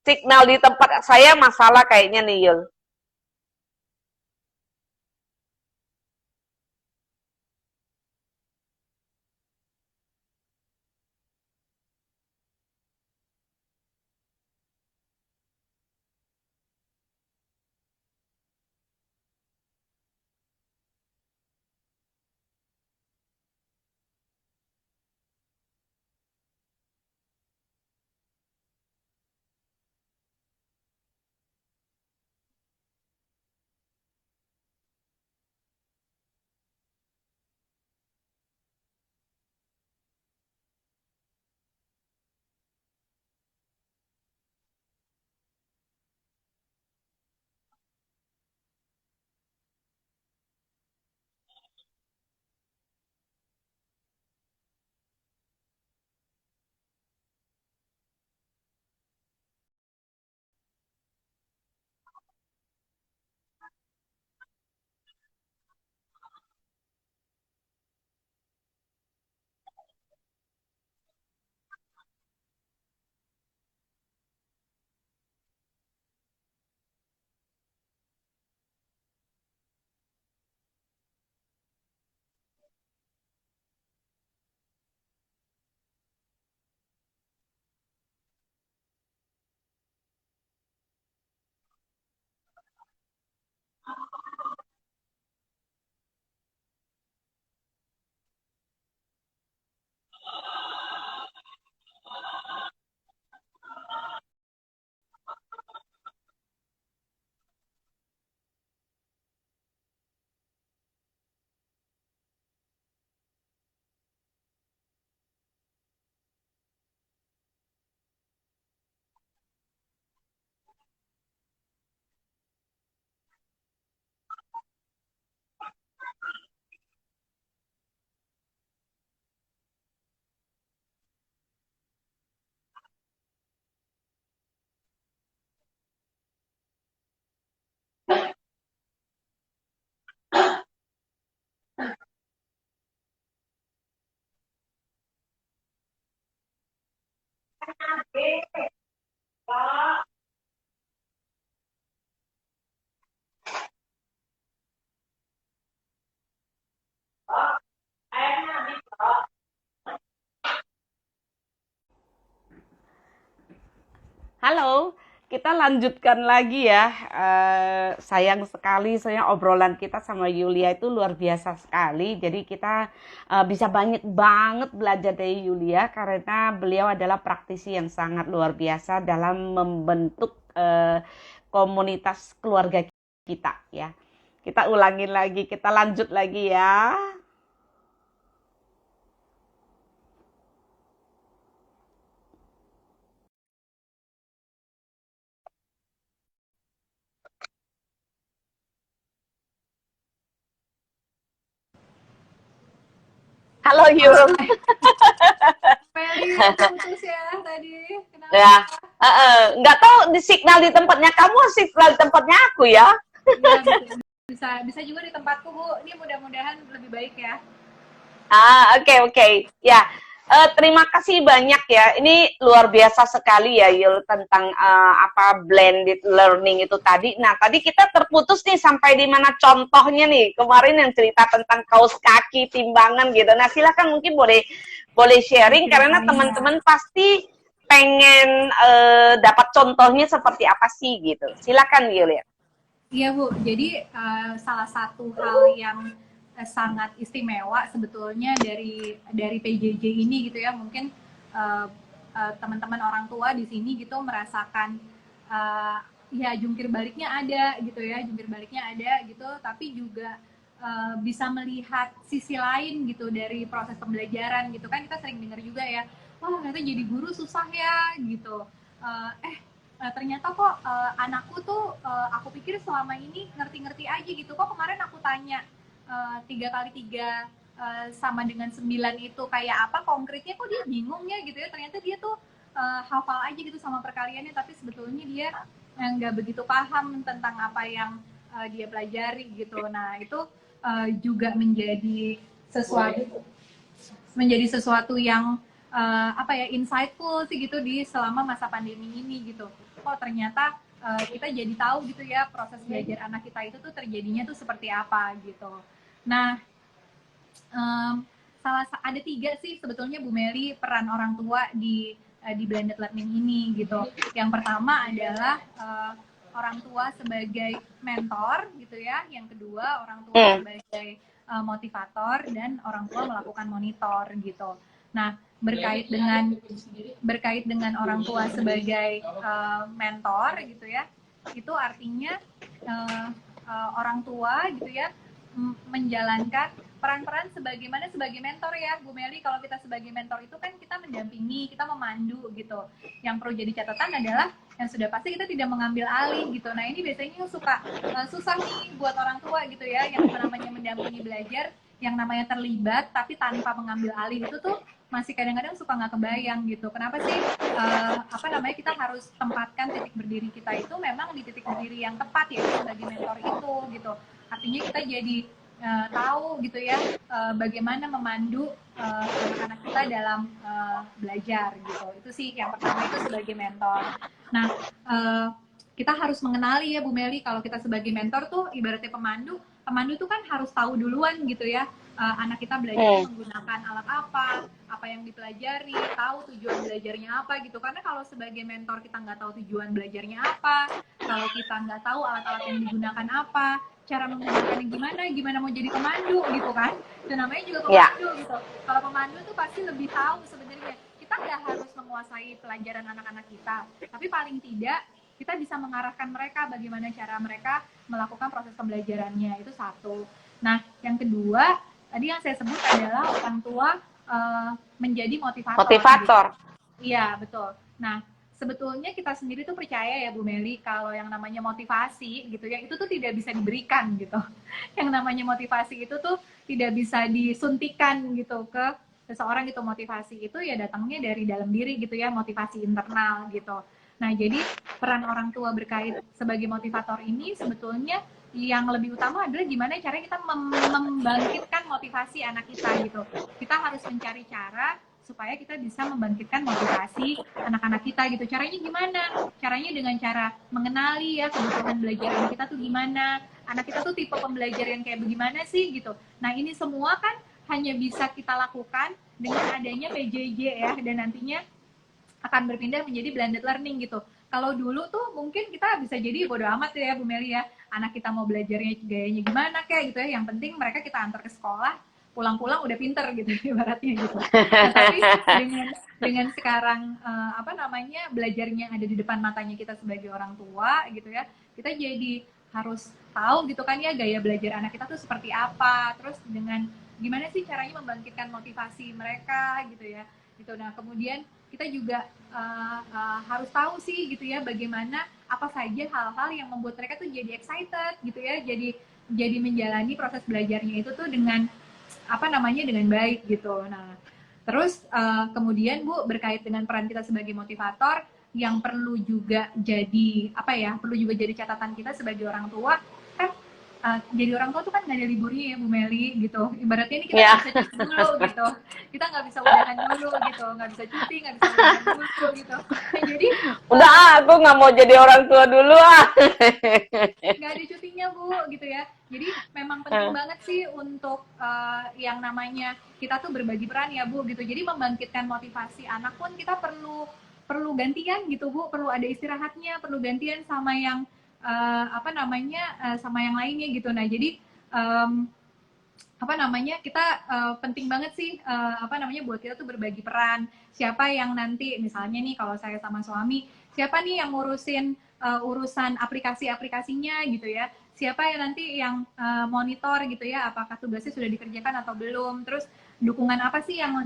Signal di tempat saya masalah kayaknya nih Yul. Halo, kita lanjutkan lagi ya. Sayang sekali, saya obrolan kita sama Yulia itu luar biasa sekali. Jadi kita bisa banyak banget belajar dari Yulia karena beliau adalah praktisi yang sangat luar biasa dalam membentuk komunitas keluarga kita ya. Kita ulangin lagi, kita lanjut lagi ya. Halo Yul. Meli putus ya tadi. Kenapa? Ya, nggak tahu di signal di tempatnya kamu, signal di tempatnya aku ya. Ya, bisa juga di tempatku Bu. Ini mudah-mudahan lebih baik ya. Oke. Ya, terima kasih banyak ya. Ini luar biasa sekali ya Yul tentang apa blended learning itu tadi. Nah, tadi kita terputus nih sampai di mana contohnya nih. Kemarin yang cerita tentang kaos kaki, timbangan gitu. Nah, silakan mungkin boleh sharing karena teman-teman pasti pengen dapat contohnya seperti apa sih gitu. Silakan Yul ya. Iya Bu, jadi salah satu hal yang sangat istimewa sebetulnya dari PJJ ini gitu ya, mungkin teman-teman orang tua di sini gitu merasakan ya jungkir baliknya ada gitu ya, jungkir baliknya ada gitu, tapi juga bisa melihat sisi lain gitu dari proses pembelajaran gitu kan. Kita sering dengar juga ya, wah ternyata jadi guru susah ya gitu. Ternyata kok anakku tuh aku pikir selama ini ngerti-ngerti aja gitu, kok kemarin aku tanya 3 kali 3 sama dengan 9 itu kayak apa konkretnya, kok dia bingung ya gitu ya. Ternyata dia tuh hafal aja gitu sama perkaliannya, tapi sebetulnya dia nggak begitu paham tentang apa yang dia pelajari gitu. Nah itu juga menjadi sesuatu yang apa ya, insightful sih gitu di selama masa pandemi ini gitu. Oh ternyata kita jadi tahu gitu ya proses belajar anak kita itu tuh terjadinya tuh seperti apa gitu. Nah ada 3 sih sebetulnya Bu Meli peran orang tua di blended learning ini gitu. Yang pertama adalah orang tua sebagai mentor gitu ya. Yang kedua orang tua sebagai motivator, dan orang tua melakukan monitor gitu. Nah berkait dengan orang tua sebagai mentor gitu ya, itu artinya orang tua gitu ya menjalankan peran-peran sebagai mentor ya Bu Meli. Kalau kita sebagai mentor itu kan kita mendampingi, kita memandu gitu. Yang perlu jadi catatan adalah yang sudah pasti kita tidak mengambil alih gitu. Nah ini biasanya suka susah nih buat orang tua gitu ya, yang namanya mendampingi belajar, yang namanya terlibat tapi tanpa mengambil alih itu tuh masih kadang-kadang suka nggak kebayang gitu. Kenapa sih kita harus tempatkan titik berdiri kita itu memang di titik berdiri yang tepat ya sebagai mentor itu gitu. Artinya kita jadi tahu gitu ya bagaimana memandu anak-anak kita dalam belajar gitu. Itu sih yang pertama, itu sebagai mentor. Nah kita harus mengenali ya Bu Meli, kalau kita sebagai mentor tuh ibaratnya pemandu tuh kan harus tahu duluan gitu ya anak kita belajar menggunakan alat apa yang dipelajari, tahu tujuan belajarnya apa gitu. Karena kalau sebagai mentor kita nggak tahu tujuan belajarnya apa, kalau kita nggak tahu alat-alat yang digunakan apa, cara menggunakannya gimana mau jadi pemandu gitu kan. Itu namanya juga pemandu gitu. Kalau pemandu tuh pasti lebih tahu sebenarnya. Kita nggak harus menguasai pelajaran anak-anak kita, tapi paling tidak kita bisa mengarahkan mereka bagaimana cara mereka melakukan proses pembelajarannya. Itu satu. Nah yang kedua tadi yang saya sebut adalah orang tua menjadi motivator. Iya gitu. Betul. Nah sebetulnya kita sendiri tuh percaya ya Bu Meli, kalau yang namanya motivasi gitu ya, itu tuh tidak bisa diberikan gitu. Yang namanya motivasi itu tuh tidak bisa disuntikan gitu ke seseorang gitu. Motivasi itu ya datangnya dari dalam diri gitu ya, motivasi internal gitu. Nah jadi peran orang tua berkait sebagai motivator ini sebetulnya yang lebih utama adalah gimana caranya kita membangkitkan motivasi anak kita gitu. Kita harus mencari cara supaya kita bisa membangkitkan motivasi anak-anak kita gitu. Caranya gimana? Caranya dengan cara mengenali ya kebutuhan belajar anak kita tuh gimana, anak kita tuh tipe pembelajaran kayak bagaimana sih gitu. Nah ini semua kan hanya bisa kita lakukan dengan adanya PJJ ya, dan nantinya akan berpindah menjadi blended learning gitu. Kalau dulu tuh mungkin kita bisa jadi bodo amat ya Bu Meli ya, anak kita mau belajarnya gayanya gimana kayak gitu ya, yang penting mereka kita antar ke sekolah, pulang-pulang udah pinter gitu ibaratnya gitu. Nah, tapi dengan sekarang belajarnya ada di depan matanya kita sebagai orang tua gitu ya, kita jadi harus tahu gitu kan ya gaya belajar anak kita tuh seperti apa, terus dengan gimana sih caranya membangkitkan motivasi mereka gitu ya gitu. Nah kemudian kita juga harus tahu sih gitu ya bagaimana apa saja hal-hal yang membuat mereka tuh jadi excited gitu ya, jadi menjalani proses belajarnya itu tuh dengan dengan baik gitu. Nah terus kemudian Bu, berkait dengan peran kita sebagai motivator, yang perlu juga jadi perlu juga jadi catatan kita sebagai orang tua kan. Jadi orang tua tuh kan nggak ada liburnya ya Bu Meli gitu. Ibaratnya ini kita nggak bisa cuti dulu gitu, kita nggak bisa udahan dulu gitu, nggak bisa cuti, nggak bisa udahan dulu gitu. Nah, jadi udah aku nggak mau jadi orang tua dulu nggak ada cutinya Bu gitu ya. Jadi memang penting banget sih untuk yang namanya kita tuh berbagi peran ya Bu gitu. Jadi membangkitkan motivasi anak pun kita perlu gantian gitu Bu, perlu ada istirahatnya, perlu gantian sama yang sama yang lainnya gitu. Nah jadi apa namanya, kita penting banget sih apa namanya, buat kita tuh berbagi peran. Siapa yang nanti misalnya nih kalau saya sama suami, siapa nih yang ngurusin urusan aplikasi-aplikasinya gitu ya, siapa yang nanti yang monitor gitu ya, apakah tugasnya sudah dikerjakan atau belum, terus dukungan apa sih yang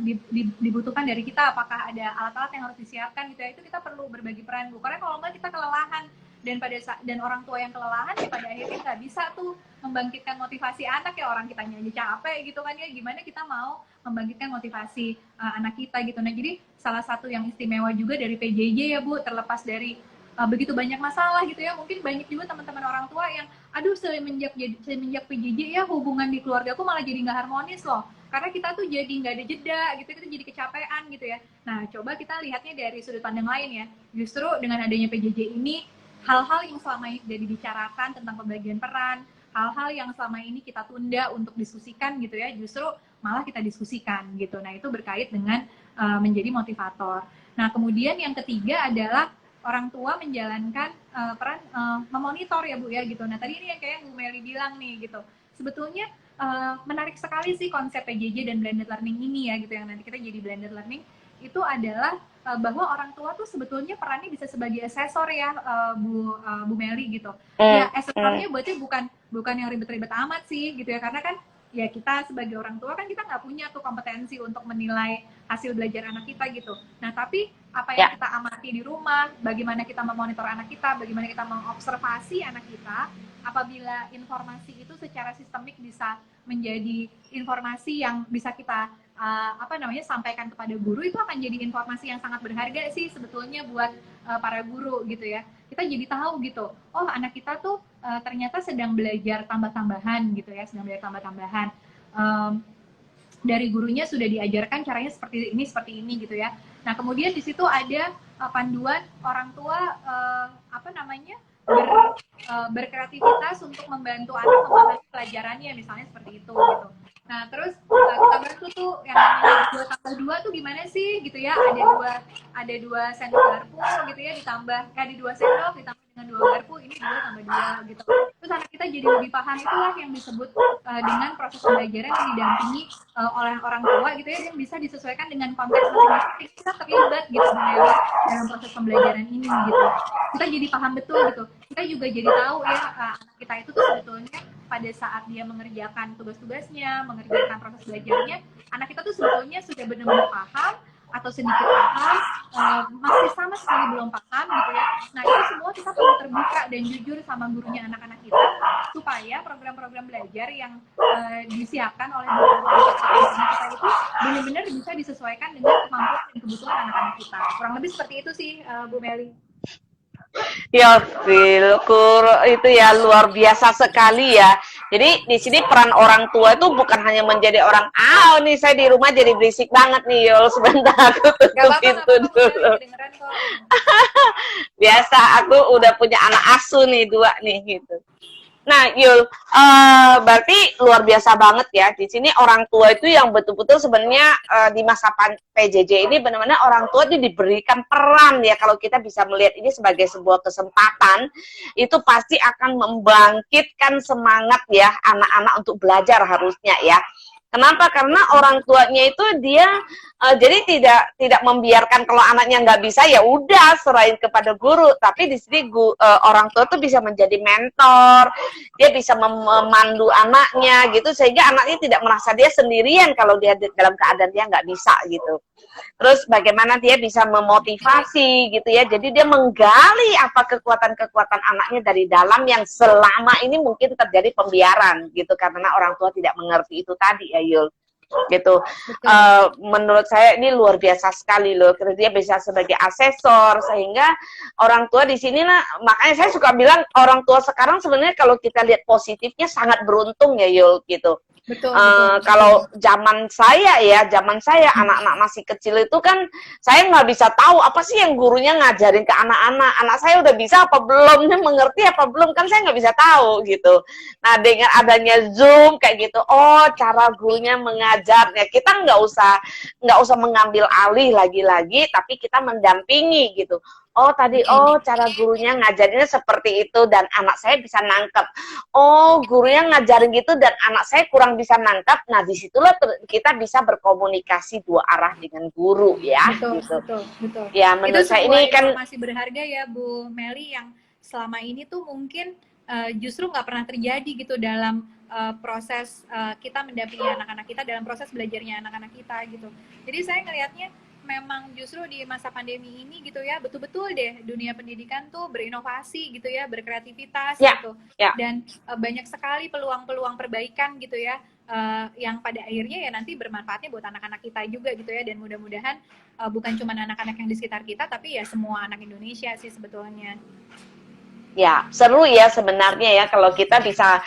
dibutuhkan dari kita, apakah ada alat-alat yang harus disiapkan gitu ya, itu kita perlu berbagi peran Bu, karena kalau enggak kita kelelahan, dan orang tua yang kelelahan ya pada akhirnya nggak bisa tuh membangkitkan motivasi anak, ya orang kitanya aja capek gitu kan ya, gimana kita mau membangkitkan motivasi anak kita gitu. Nah jadi salah satu yang istimewa juga dari PJJ ya Bu, terlepas dari begitu banyak masalah gitu ya, mungkin banyak juga teman-teman orang tua yang aduh semenjak PJJ ya hubungan di keluarga aku malah jadi nggak harmonis loh, karena kita tuh jadi nggak ada jeda gitu, kita jadi kecapean gitu ya. Nah coba kita lihatnya dari sudut pandang lain ya, justru dengan adanya PJJ ini, hal-hal yang selama ini sudah dibicarakan tentang pembagian peran, hal-hal yang selama ini kita tunda untuk diskusikan gitu ya, justru malah kita diskusikan gitu. Nah itu berkait dengan menjadi motivator. Nah kemudian yang ketiga adalah orang tua menjalankan peran memonitor ya Bu ya gitu. Nah tadi ini yang kayak Bu Meli bilang nih gitu, sebetulnya menarik sekali sih konsep PJJ dan blended learning ini ya gitu, yang nanti kita jadi blended learning itu adalah bahwa orang tua tuh sebetulnya perannya bisa sebagai asesor ya Bu Meli gitu. Ya asesornya berarti bukan yang ribet-ribet amat sih gitu ya, karena kan ya kita sebagai orang tua kan kita nggak punya tuh kompetensi untuk menilai hasil belajar anak kita gitu. Nah tapi apa yang kita amati di rumah, bagaimana kita memonitor anak kita, bagaimana kita mengobservasi anak kita, apabila informasi itu secara sistemik bisa menjadi informasi yang bisa kita sampaikan kepada guru, itu akan jadi informasi yang sangat berharga sih sebetulnya buat para guru gitu ya. Kita jadi tahu gitu, oh anak kita tuh ternyata sedang belajar tambah-tambahan gitu ya, sedang belajar tambah-tambahan. Dari gurunya sudah diajarkan caranya seperti ini gitu ya. Nah kemudian di situ ada panduan orang tua berkreativitas untuk membantu anak memahami pelajarannya, misalnya seperti itu gitu. Nah terus kita bantu tuh yang namanya 2+2 tuh gimana sih gitu ya, ada dua sendok garpu gitu ya, ditambah ada 2 sendok ditambah dengan 2 garpu, ini 2+2 gitu. Terus anak kita jadi lebih paham, itulah yang disebut dengan proses pembelajaran yang didampingi oleh orang tua gitu ya, yang bisa disesuaikan dengan konteks masing-masing kita terlibat gitu dalam proses pembelajaran ini gitu. Kita jadi paham betul gitu, kita juga jadi tahu ya anak kita itu tuh sebetulnya pada saat dia mengerjakan tugas-tugasnya, mengerjakan proses belajarnya, anak kita tuh sebetulnya sudah benar-benar paham atau sedikit paham, masih sama sekali belum paham gitu ya. Nah itu semua kita perlu terbuka dan jujur sama gurunya anak-anak kita, supaya program-program belajar yang disiapkan oleh guru-guru kita itu benar-benar bisa disesuaikan dengan kemampuan dan kebutuhan anak-anak kita. Kurang lebih seperti itu sih Bu Meli. Ya, Kur, itu ya luar biasa sekali ya. Jadi di sini peran orang tua itu bukan hanya menjadi orang, nih saya di rumah jadi berisik banget nih, Yul, sebentar aku tutup pintu dulu. Biasa, aku udah punya anak asuh nih 2 nih gitu. Nah, Yul, berarti luar biasa banget ya. Di sini orang tua itu yang betul-betul sebenarnya di masa PJJ ini benar-benar orang tua itu diberikan peran ya. Kalau kita bisa melihat ini sebagai sebuah kesempatan, itu pasti akan membangkitkan semangat ya anak-anak untuk belajar harusnya ya. Kenapa? Karena orang tuanya itu dia jadi tidak membiarkan kalau anaknya nggak bisa ya udah serahin kepada guru. Tapi di sini orang tua tuh bisa menjadi mentor, dia bisa memandu anaknya gitu, sehingga anaknya tidak merasa dia sendirian kalau dia dalam keadaan dia nggak bisa gitu. Terus bagaimana dia bisa memotivasi gitu ya. Jadi dia menggali apa kekuatan-kekuatan anaknya dari dalam yang selama ini mungkin terjadi pembiaran gitu karena orang tua tidak mengerti itu tadi ya Yul. Gitu. Menurut saya ini luar biasa sekali loh. Dia bisa sebagai asesor sehingga orang tua di sini makanya saya suka bilang orang tua sekarang sebenarnya kalau kita lihat positifnya sangat beruntung ya Yul gitu. Betul. Kalau zaman saya anak-anak masih kecil itu kan saya nggak bisa tahu apa sih yang gurunya ngajarin ke anak saya udah bisa apa belum, mengerti apa belum, kan saya nggak bisa tahu gitu. Nah dengan adanya Zoom kayak gitu, oh cara gurunya mengajarnya, kita nggak usah mengambil alih lagi-lagi, tapi kita mendampingi gitu. oh tadi, oh cara gurunya ngajarinnya seperti itu dan anak saya bisa nangkep. Oh gurunya ngajarin gitu dan anak saya kurang bisa nangkep. Nah disitulah kita bisa berkomunikasi dua arah dengan guru ya. Betul, gitu. betul. Ya menurut Itu saya sebuah ini kan informasi berharga ya Bu Meli, yang selama ini tuh mungkin justru nggak pernah terjadi gitu dalam proses kita mendampingi anak-anak kita, dalam proses belajarnya anak-anak kita gitu. Jadi saya ngelihatnya memang justru di masa pandemi ini gitu ya, betul-betul deh dunia pendidikan tuh berinovasi gitu ya, berkreativitas gitu. Dan banyak sekali peluang-peluang perbaikan gitu ya, yang pada akhirnya ya nanti bermanfaatnya buat anak-anak kita juga gitu ya. Dan mudah-mudahan bukan cuma anak-anak yang di sekitar kita, tapi ya semua anak Indonesia sih sebetulnya. Ya, seru ya sebenarnya ya kalau kita bisa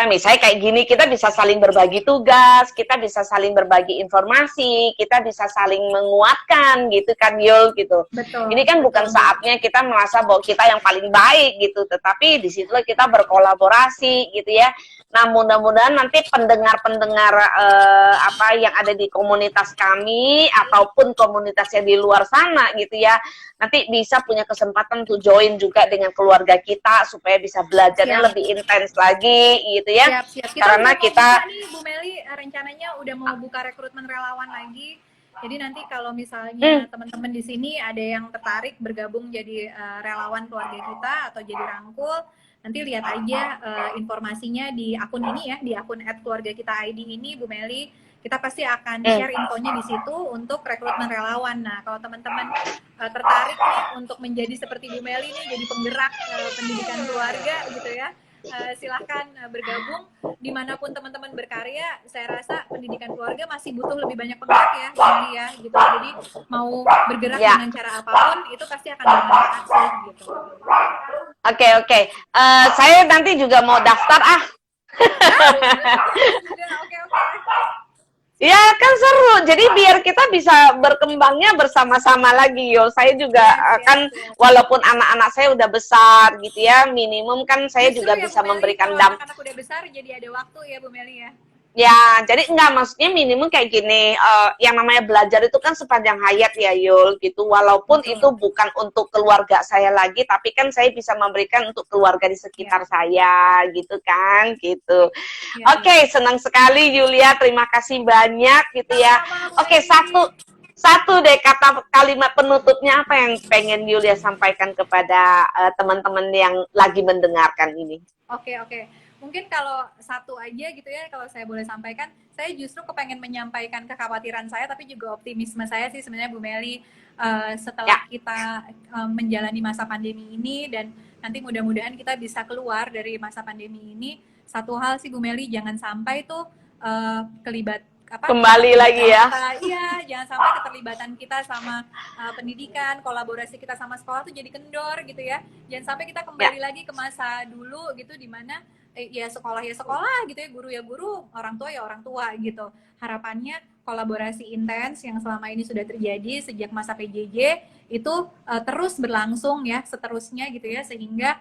misalnya kayak gini, kita bisa saling berbagi tugas, kita bisa saling berbagi informasi, kita bisa saling menguatkan gitu kan Yul gitu. Betul, ini kan bukan saatnya kita merasa bahwa kita yang paling baik gitu, tetapi disitulah kita berkolaborasi gitu ya. Nah mudah-mudahan nanti pendengar-pendengar yang ada di komunitas kami ataupun komunitas yang di luar sana gitu ya, nanti bisa punya kesempatan untuk join juga dengan keluarga kita supaya bisa belajarnya lebih intens lagi gitu ya. Siap. Karena kita nih Bu Meli rencananya udah mau buka rekrutmen relawan lagi. Jadi nanti kalau misalnya teman-teman di sini ada yang tertarik bergabung jadi relawan keluarga kita atau jadi rangkul, nanti lihat aja informasinya di akun ini ya, di akun @keluargakita.id ini Bu Meli. Kita pasti akan share infonya di situ untuk rekrutmen relawan. Nah, kalau teman-teman tertarik nih untuk menjadi seperti Bu Meli nih, jadi penggerak pendidikan keluarga gitu ya, silahkan bergabung. Dimanapun teman-teman berkarya, saya rasa pendidikan keluarga masih butuh lebih banyak penggerak ya Bu Meli ya gitu. Jadi mau bergerak dengan cara apapun itu pasti akan bermanfaat sih gitu. Oke. Saya nanti juga mau daftar Oke. Ya kan seru, jadi biar kita bisa berkembangnya bersama-sama lagi Yul. Saya juga kan walaupun anak-anak saya udah besar gitu ya, minimum kan saya justru juga ya, bisa Bu Meli, memberikan anak-anak udah besar jadi ada waktu ya Bu Meli ya. Ya, jadi enggak, maksudnya minimum kayak gini, yang namanya belajar itu kan sepanjang hayat ya Yul gitu, walaupun itu bukan untuk keluarga saya lagi, tapi kan saya bisa memberikan untuk keluarga di sekitar saya gitu kan, gitu. Oke, senang sekali Yulia, terima kasih banyak gitu ya. Oke, satu deh kata kalimat penutupnya apa yang pengen Yulia sampaikan kepada teman-teman yang lagi mendengarkan ini. Oke. Mungkin kalau satu aja gitu ya, kalau saya boleh sampaikan, saya justru kepengen menyampaikan kekhawatiran saya, tapi juga optimisme saya sih sebenarnya Bu Meli, setelah kita menjalani masa pandemi ini dan nanti mudah-mudahan kita bisa keluar dari masa pandemi ini. Satu hal sih Bu Meli, jangan sampai tuh kembali lagi ya. Iya, jangan sampai keterlibatan kita sama pendidikan, kolaborasi kita sama sekolah tuh jadi kendor gitu ya. Jangan sampai kita kembali lagi ke masa dulu gitu, di mana ya sekolah gitu ya, guru ya guru, orang tua ya orang tua gitu. Harapannya kolaborasi intens yang selama ini sudah terjadi sejak masa PJJ itu terus berlangsung ya, seterusnya gitu ya, sehingga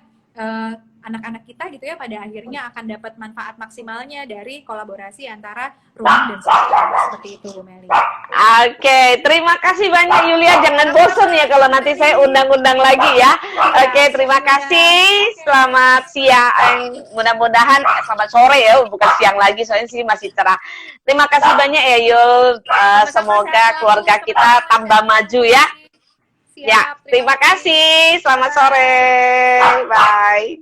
anak-anak kita gitu ya pada akhirnya akan dapat manfaat maksimalnya dari kolaborasi antara ruang dan sekolah, seperti itu Bu Meli. Oke, terima kasih banyak Yulia, jangan bosan ya kalau nanti saya undang-undang lagi ya. Oke, terima kasih, selamat siang, mudah-mudahan selamat sore ya, bukan siang lagi soalnya sih masih cerah. Terima kasih banyak ya Yul, semoga keluarga kita tambah maju ya. Ya, terima kasih. Selamat sore. Bye.